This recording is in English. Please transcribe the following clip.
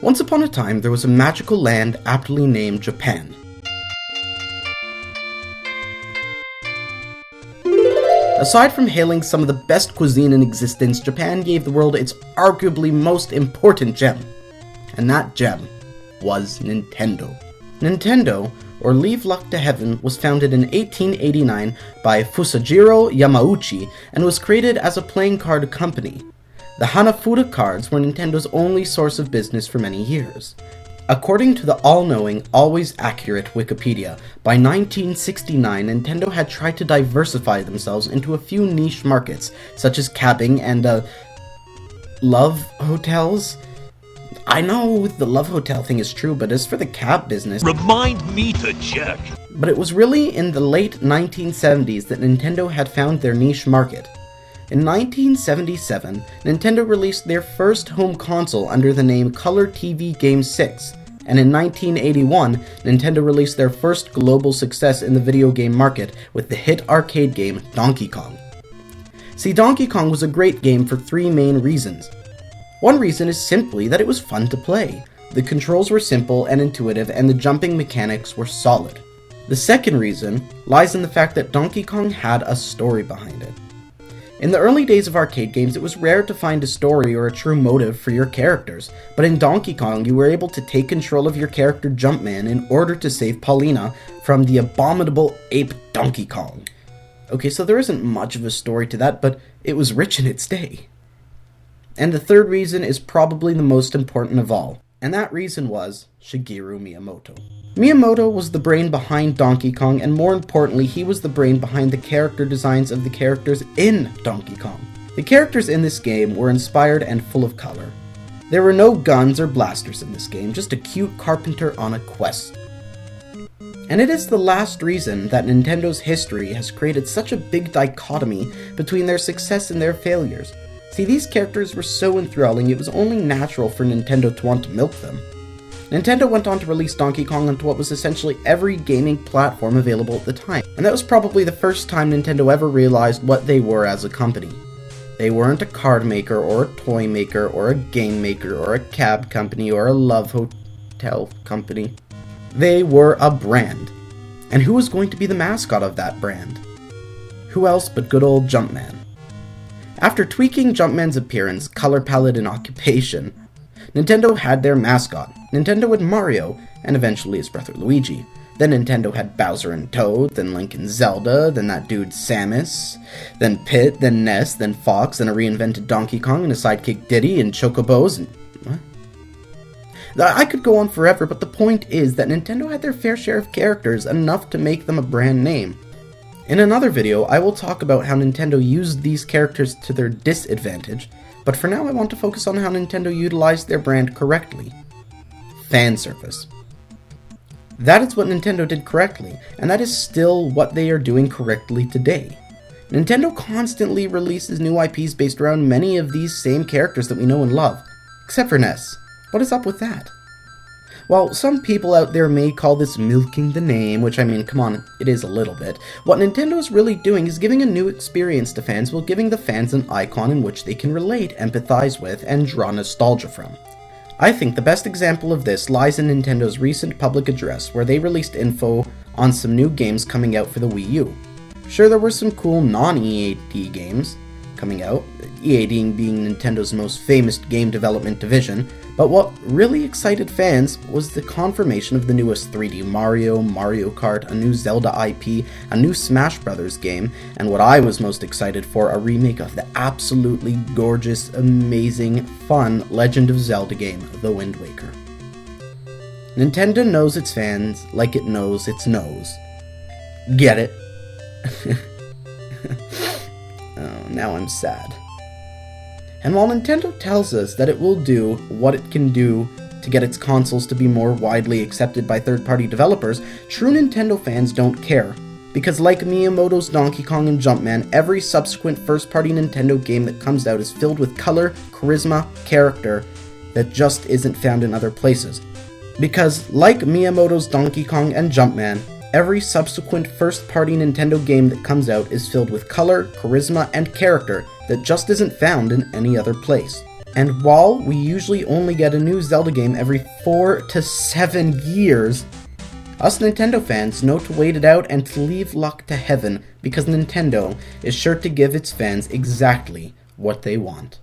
Once upon a time, there was a magical land aptly named Japan. Aside from hailing some of the best cuisine in existence, Japan gave the world its arguably most important gem. And that gem was Nintendo. Nintendo, or Leave Luck to Heaven, was founded in 1889 by Fusajiro Yamauchi and was created as a playing card company. The Hanafuda cards were Nintendo's only source of business for many years. According to the all-knowing, always accurate Wikipedia, by 1969 Nintendo had tried to diversify themselves into a few niche markets, such as cabbing and love hotels. I know the love hotel thing is true, but as for the cab business, remind me to check. But it was really in the late 1970s that Nintendo had found their niche market. In 1977, Nintendo released their first home console under the name Color TV Game 6, and in 1981, Nintendo released their first global success in the video game market with the hit arcade game Donkey Kong. See, Donkey Kong was a great game for three main reasons. One reason is simply that it was fun to play. The controls were simple and intuitive, and the jumping mechanics were solid. The second reason lies in the fact that Donkey Kong had a story behind it. In the early days of arcade games, it was rare to find a story or a true motive for your characters, but in Donkey Kong, you were able to take control of your character Jumpman in order to save Paulina from the abominable ape Donkey Kong. Okay, so there isn't much of a story to that, but it was rich in its day. And the third reason is probably the most important of all, and that reason was Shigeru Miyamoto. Miyamoto was the brain behind Donkey Kong, and more importantly, he was the brain behind the character designs of the characters in Donkey Kong. The characters in this game were inspired and full of color. There were no guns or blasters in this game, just a cute carpenter on a quest. And it is the last reason that Nintendo's history has created such a big dichotomy between their success and their failures. See, these characters were so enthralling, it was only natural for Nintendo to want to milk them. Nintendo went on to release Donkey Kong onto what was essentially every gaming platform available at the time, and that was probably the first time Nintendo ever realized what they were as a company. They weren't a card maker, or a toy maker, or a game maker, or a cab company, or a love hotel company. They were a brand. And who was going to be the mascot of that brand? Who else but good old Jumpman? After tweaking Jumpman's appearance, color palette, and occupation, Nintendo had their mascot. Nintendo had Mario, and eventually his brother Luigi. Then Nintendo had Bowser and Toad, then Link and Zelda, then that dude Samus, then Pit, then Ness, then Fox, then a reinvented Donkey Kong and a sidekick Diddy and Chocobos and... what? I could go on forever, but the point is that Nintendo had their fair share of characters, enough to make them a brand name. In another video, I will talk about how Nintendo used these characters to their disadvantage, but for now I want to focus on how Nintendo utilized their brand correctly. Fan service. That is what Nintendo did correctly, and that is still what they are doing correctly today. Nintendo constantly releases new IPs based around many of these same characters that we know and love, except for Ness. What is up with that? While some people out there may call this milking the name, which I mean, come on, it is a little bit, what Nintendo is really doing is giving a new experience to fans while giving the fans an icon in which they can relate, empathize with, and draw nostalgia from. I think the best example of this lies in Nintendo's recent public address, where they released info on some new games coming out for the Wii U. Sure, there were some cool non-EAD games coming out, EAD being Nintendo's most famous game development division, but what really excited fans was the confirmation of the newest 3D Mario, Mario Kart, a new Zelda IP, a new Smash Bros. Game, and what I was most excited for, a remake of the absolutely gorgeous, amazing, fun Legend of Zelda game, The Wind Waker. Nintendo knows its fans like it knows its nose. Get it? Oh, now I'm sad. And while Nintendo tells us that it will do what it can do to get its consoles to be more widely accepted by third-party developers, true Nintendo fans don't care. Because like Miyamoto's Donkey Kong and Jumpman, every subsequent first-party Nintendo game that comes out is filled with color, charisma, character that just isn't found in other places. Because like Miyamoto's Donkey Kong and Jumpman, every subsequent first-party Nintendo game that comes out is filled with color, charisma, and character that just isn't found in any other place. And while we usually only get a new Zelda game every 4 to 7 years, us Nintendo fans know to wait it out and to leave luck to heaven, because Nintendo is sure to give its fans exactly what they want.